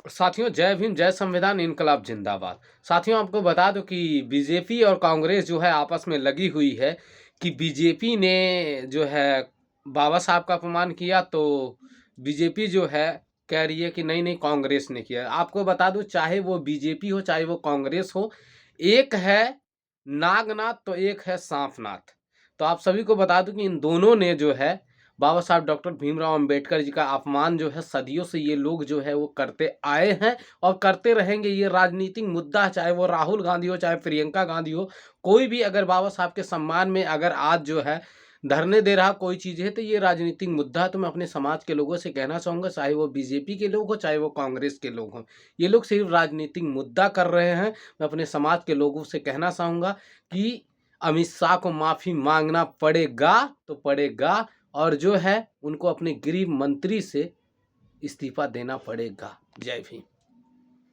साथियों, जय भीम, जय संविधान, इनकलाब जिंदाबाद। साथियों, आपको बता दूं कि बीजेपी और कांग्रेस जो है आपस में लगी हुई है कि बीजेपी ने जो है बाबा साहब का अपमान किया, तो बीजेपी जो है कह रही है कि नहीं नहीं कांग्रेस ने किया। आपको बता दूं, चाहे वो बीजेपी हो चाहे वो कांग्रेस हो, एक है नागनाथ तो एक है सांपनाथ। तो आप सभी को बता दूं कि इन दोनों ने जो है बाबा साहब डॉक्टर भीमराव अंबेडकर जी का अपमान जो है सदियों से ये लोग जो है वो करते आए हैं और करते रहेंगे। ये राजनीतिक मुद्दा है, चाहे वो राहुल गांधी हो चाहे प्रियंका गांधी हो, कोई भी अगर बाबा साहब के सम्मान में अगर आज जो है धरने दे रहा कोई चीज़ है तो ये राजनीतिक मुद्दा है। तो मैं अपने समाज के लोगों से कहना चाहूँगा, चाहे वो बीजेपी के लोग हो चाहे वो कांग्रेस के लोग हों, ये लोग सिर्फ राजनीतिक मुद्दा कर रहे हैं। मैं अपने समाज के लोगों से कहना चाहूँगा कि अमित शाह को माफ़ी मांगना पड़ेगा तो पड़ेगा, और जो है उनको अपने गृह मंत्री से इस्तीफा देना पड़ेगा। जय भीम।